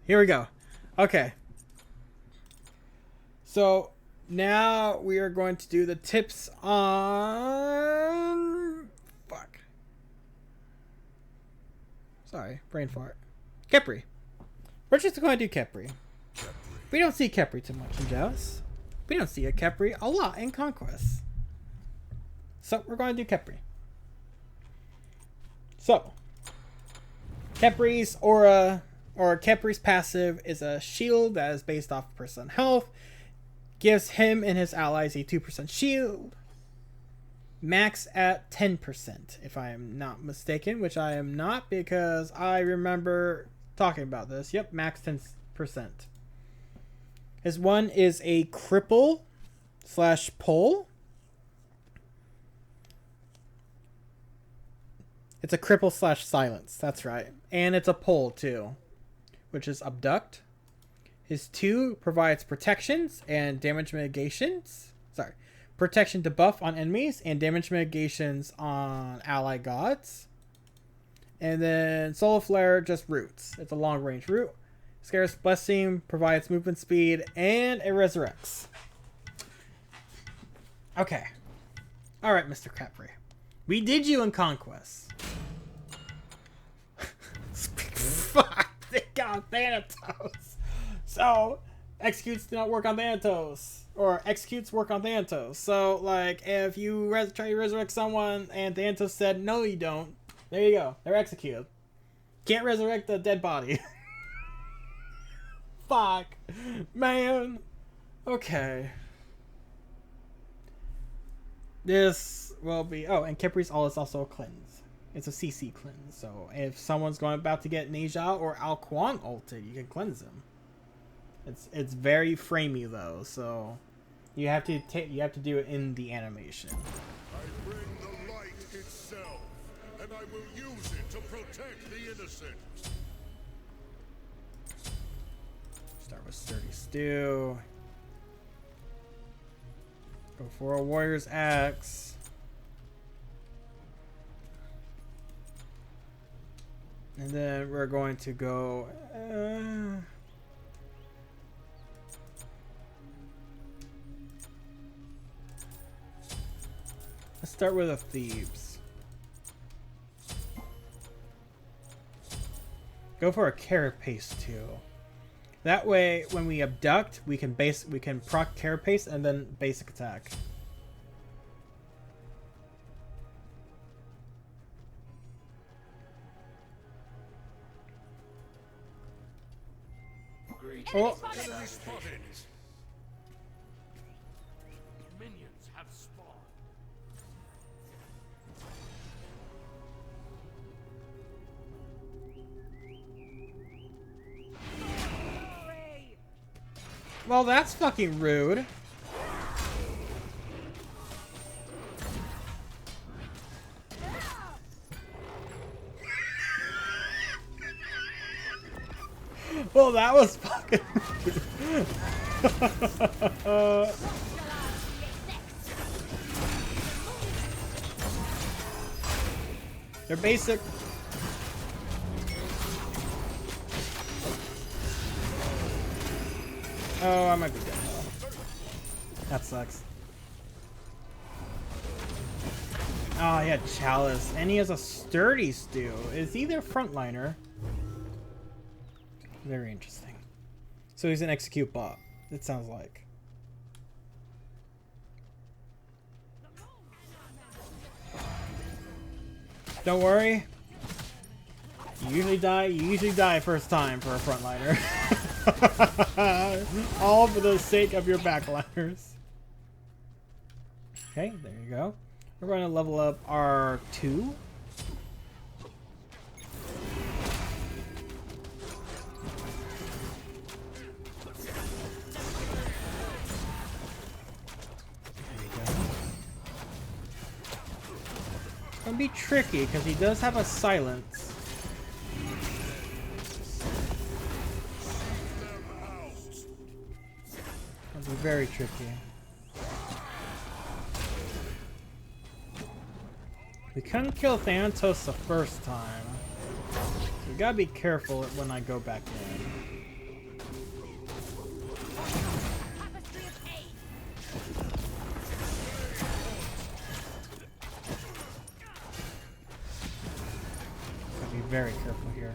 Here we go. Okay. So now we are going to do the tips on... Fuck. Sorry, brain fart. Kherpi. We're just going to do Kherpi. We don't see Kherpi too much in Joust. We don't see a Kherpi a lot in Conquest. So we're going to do Kherpi. So, Khepri's aura, or Khepri's passive, is a shield that is based off percent health. Gives him and his allies a 2% shield. Max at 10%, if I am not mistaken, which I am not because I remember talking about this. Yep, max 10%. His one is a cripple / pull. It's a cripple / silence. That's right. And it's a pull too, which is abduct. His 2 provides protections and damage mitigations. Sorry. Protection to buff on enemies and damage mitigations on ally gods. And then Solar Flare just roots. It's a long range root. Scarce Blessing provides movement speed and it resurrects. Okay. Alright, Mr. Kherpi. We did you in Conquest. Fuck, they got Thanatos. So, executes do not work on Thanatos. Or executes work on Thanatos. So, like, if you try to resurrect someone and Thanatos said, no, you don't. There you go. They're executed. Can't resurrect a dead body. Fuck. Man. Okay. This will be... Oh, and Khepri's all is also a cleanse. It's a CC cleanse. So if someone's about to get Neja or Al Kwang ulted, you can cleanse them. It's very framey though, so you have to do it in the animation. I bring the light itself, and I will use it to protect the innocent. Start with Sturdy Stew. Go for a Warrior's Axe. And then we're going to go... let's start with a Thebes. Go for a Carapace too. That way, when we abduct, we can proc Carapace and then basic attack. Oh. Enemy spotted. Minions have spawned. Well, that's fucking rude. Well, that was fucking rude. They're basic. Oh, I might be dead. That sucks. Oh, he had Chalice, and he has a Sturdy Stew. Is he their frontliner? Very interesting. So he's an execute bot, it sounds like. Don't worry. You usually die first time for a frontliner. All for the sake of your backliners. Okay, there you go. We're going to level up our 2. It's gonna be tricky because he does have a silence. It'll be very tricky. We couldn't kill Thanatos the first time. So we gotta be careful when I go back in. very careful here.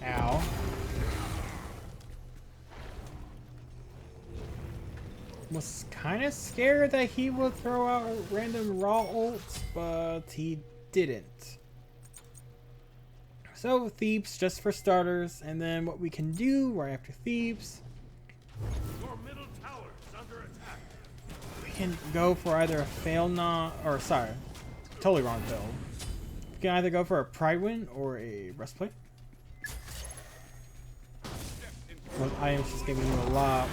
Ow. Was kind of scared that he would throw out random raw ults, but he didn't. So Thebes just for starters, and then what we can do right after Thebes, Your middle tower is under attack. we can go for either a fail not, or sorry, totally wrong build. We can either go for a Pride Win or a Breastplate. Those items just giving you a lot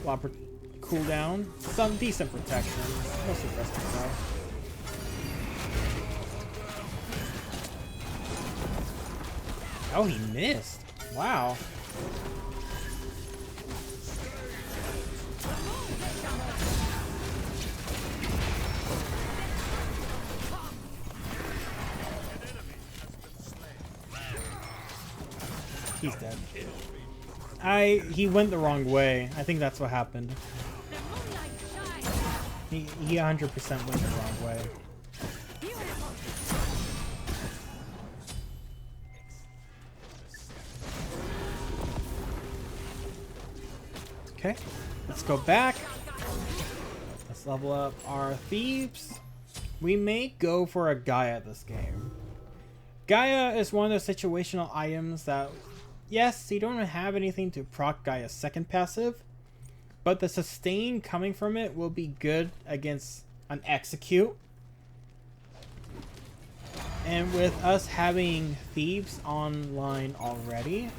of cooldown, some decent protection, mostly Breastplate though. Oh, he missed. Wow. He's dead. He went the wrong way. I think that's what happened. He 100% went the wrong way. Okay, let's go back. Let's level up our Thebes. We may go for a Gaia this game. Gaia is one of those situational items that, yes, you don't have anything to proc Gaia's second passive, but the sustain coming from it will be good against an execute. And with us having Thebes online already,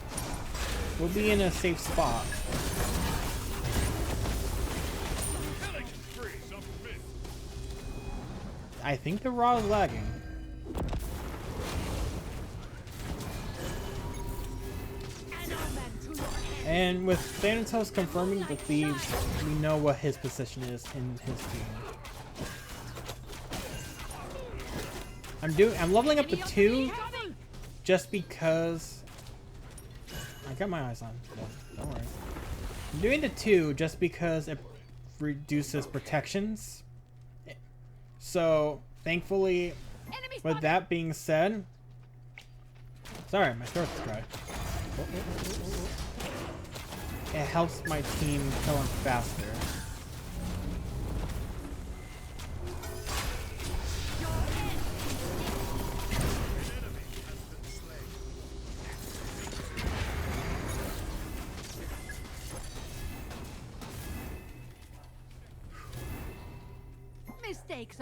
we'll be in a safe spot. I think the raw is lagging. And with Thanatos confirming the Thebes, we know what his position is in his team. I'm leveling up to 2 just because I got my eyes on. So don't worry. I'm doing the 2 just because it reduces protections. So, thankfully, with that being said, sorry, my throat's dry. It helps my team kill him faster.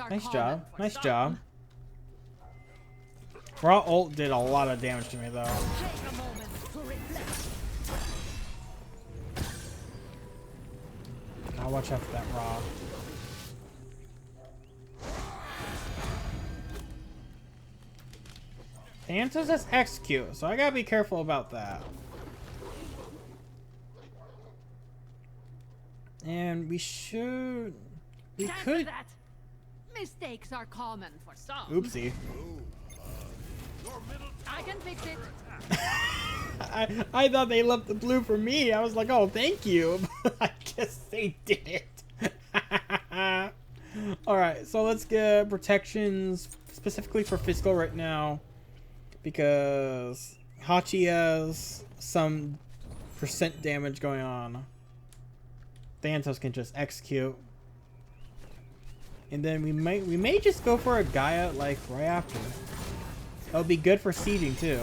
Nice job. Nice job. Raw ult did a lot of damage to me though. I'll watch out for that raw. Thanatos has execute, so I gotta be careful about that. And we should... We could... Mistakes are common for some. Oopsie. I can fix it. I thought they left the blue for me. I was like, oh, thank you. But I guess they did it. Alright, so let's get protections specifically for physical right now. Because Hachi has some percent damage going on. Thanatos can just execute. And then we may just go for a Gaia like right after. That'll be good for sieging too.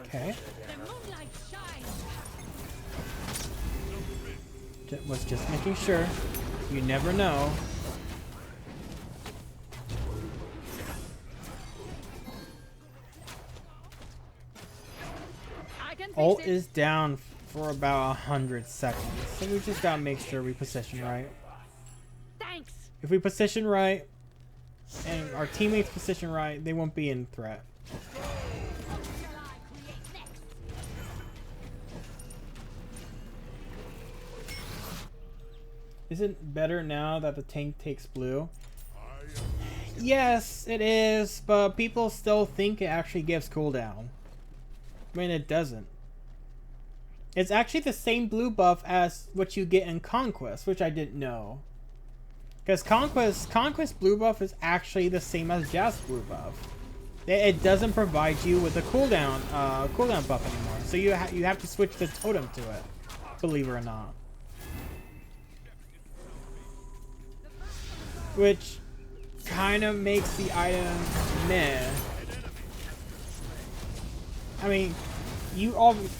Okay. Was just making sure. You never know. Ult is down for about 100 seconds, so we just gotta make sure we position right. Thanks. If we position right, and our teammates position right, they won't be in threat. Is it better now that the tank takes blue? Yes, it is, but people still think it actually gives cooldown. when it doesn't. It's actually the same blue buff as what you get in Conquest, which I didn't know. Because Conquest blue buff is actually the same as Joust blue buff. It doesn't provide you with a cooldown buff anymore. So you have to switch the totem to it, believe it or not. Which kind of makes the item meh. I mean,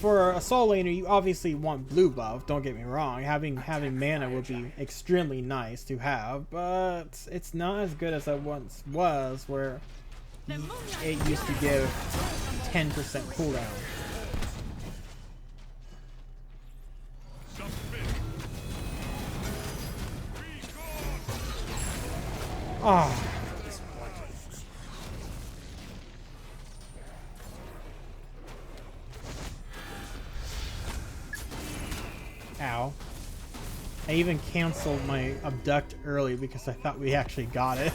for a soul laner, you obviously want blue buff. Don't get me wrong. Having mana would be extremely nice to have, but it's not as good as it once was, where it used to give 10% cooldown. Oh. Ow. I even canceled my abduct early because I thought we actually got it.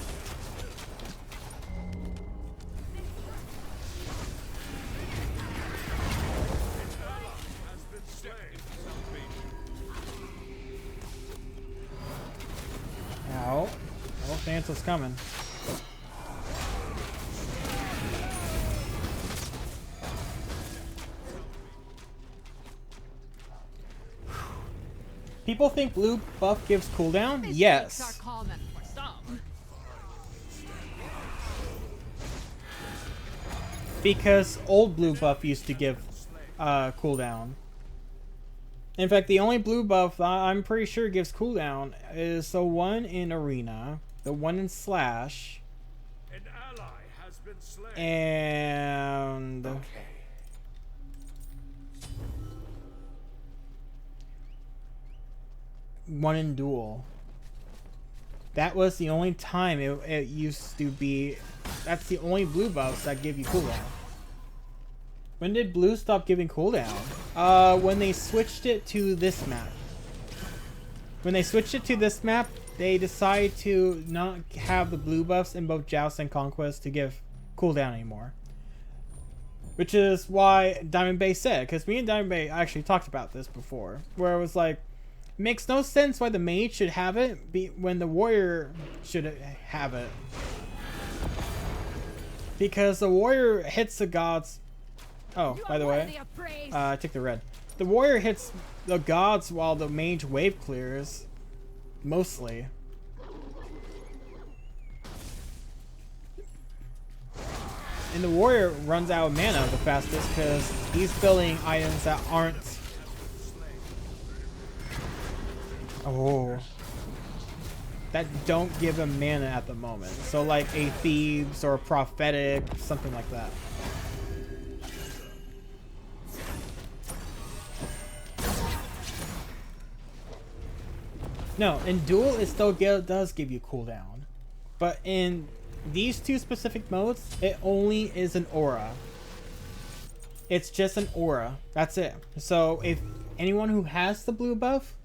Ow. Oh, Sansa's coming. People think blue buff gives cooldown? Yes. Mistakes are common for some. Because old blue buff used to give cooldown. In fact, the only blue buff I'm pretty sure gives cooldown is the one in Arena, the one in Slash, An ally has been slain. and one in Duel. That was the only time it used to be. That's the only blue buffs that give you cooldown. When did blue stop giving cooldown? When they switched it to this map. When they switched it to this map, they decided to not have the blue buffs in both Joust and Conquest to give cooldown anymore. Which is why Diamond Bay said, because me and Diamond Bay actually talked about this before, where it was like, makes no sense why the mage should have it when the warrior should have it. Because the warrior hits the gods. Oh, by the way, I took the red. The warrior hits the gods while the mage wave clears, mostly. And the warrior runs out of mana the fastest because he's building items that aren't. Oh. That don't give him mana at the moment. So like a Thieves or a Prophetic, something like that. No, in Duel it still does give you cooldown. But in these two specific modes, it only is an aura. It's just an aura. That's it. So if anyone who has the blue buff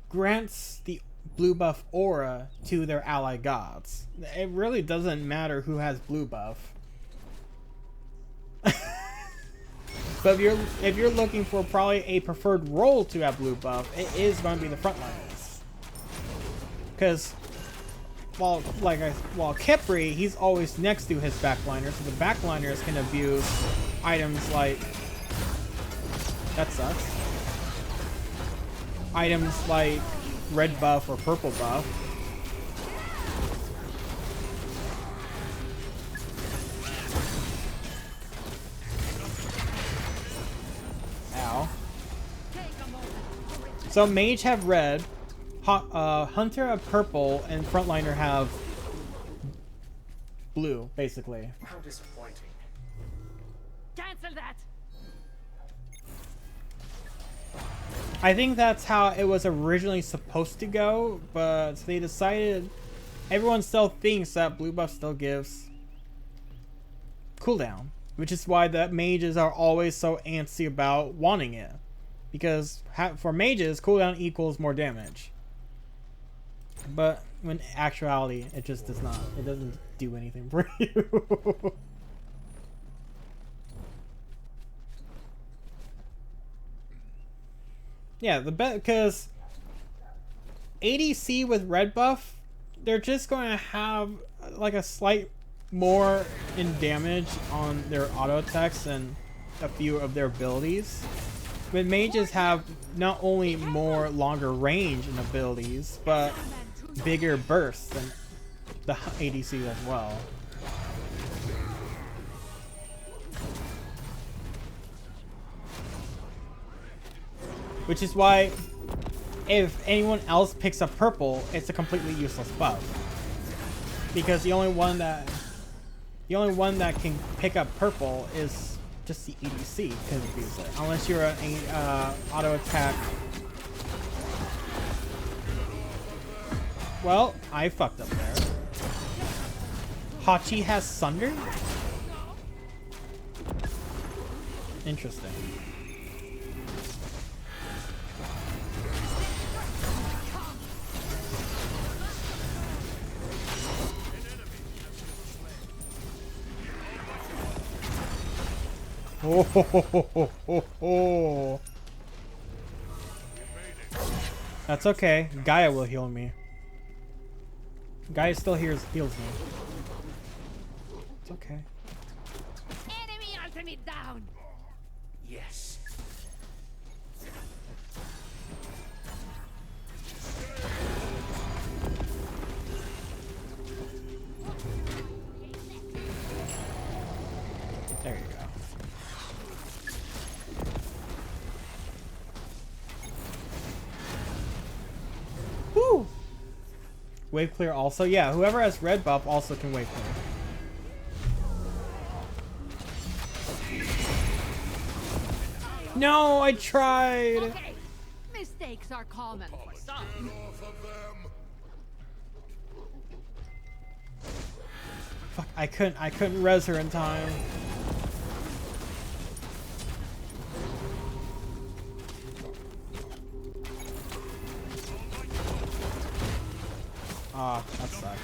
grants the blue buff aura to their ally gods. It really doesn't matter who has blue buff. But if you're looking for probably a preferred role to have blue buff, it is going to be the frontliners. Because while Kherpi, he's always next to his backliner, so the backliners can abuse items like that sucks. Items like red buff or purple buff. Ow. So mage have red, hunter have purple, and frontliner have blue, basically. How disappointing. Cancel that. I think that's how it was originally supposed to go, but they decided everyone still thinks that blue buff still gives cooldown, which is why the mages are always so antsy about wanting it, because for mages cooldown equals more damage, but when actuality it just does not. It doesn't do anything for you. Yeah, the bet because ADC with red buff, they're just going to have like a slight more in damage on their auto attacks and a few of their abilities. But mages have not only more longer range in abilities, but bigger bursts than the ADC as well. Which is why if anyone else picks up purple, it's a completely useless buff. Because the only one that can pick up purple is just the EDC can abuse it. Unless you're an auto attack. Well, I fucked up there. Hachi has Sunder? Interesting. Oh, ho, ho, ho, ho, ho, ho. That's okay. Gaia will heal me. Gaia still heals me. It's okay. Enemy ultimate down. Yes. There you go. Woo! Wave clear also? Yeah, whoever has red buff also can wave clear. No, I tried! Okay. Mistakes are common for some. Off of them. Fuck, I couldn't res her in time. Ah, that sucks.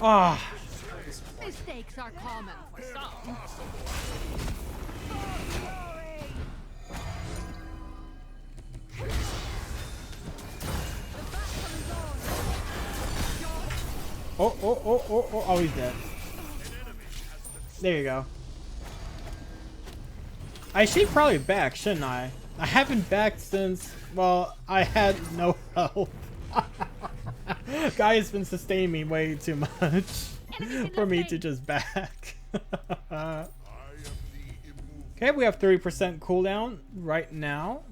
Ah. Mistakes are common for some. Oh, he's dead. There you go. I should probably back, shouldn't I? I haven't backed since, well, I had no health. Guy has been sustaining me way too much for me to just back. Okay, we have 30% cooldown right now.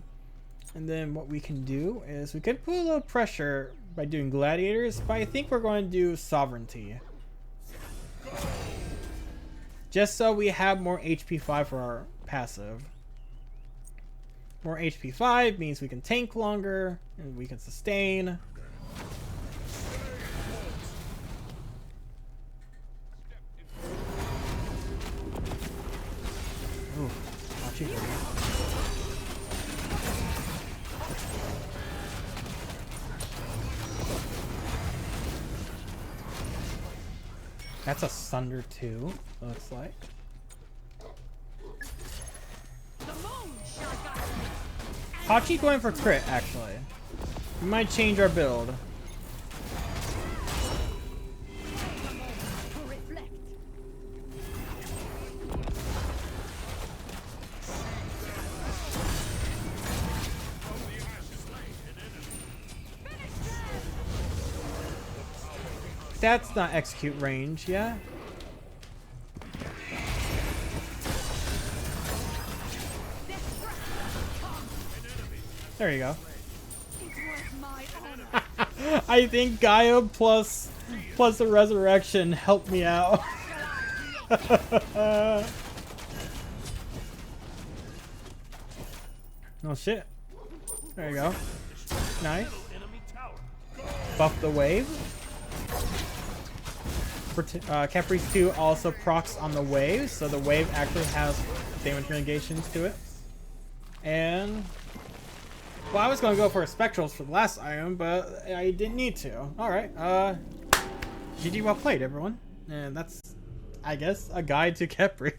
And then what we can do is we could put a little pressure by doing gladiators, but I think we're going to do sovereignty. Just so we have more HP 5 for our passive. More HP 5 means we can tank longer and we can sustain. Ooh, not too good. That's a Sunder 2, looks like. Hachi going for crit, actually. We might change our build. That's not execute range, yeah? There you go. I think Gaia plus the resurrection helped me out. Oh shit. There you go. Nice. Buff the wave. Kherpi's 2 also procs on the wave, so the wave actually has damage negations to it. And well, I was gonna go for spectrals for the last item, but I didn't need to. All right. GG, well played, everyone. And that's, I guess, a guide to Kherpi.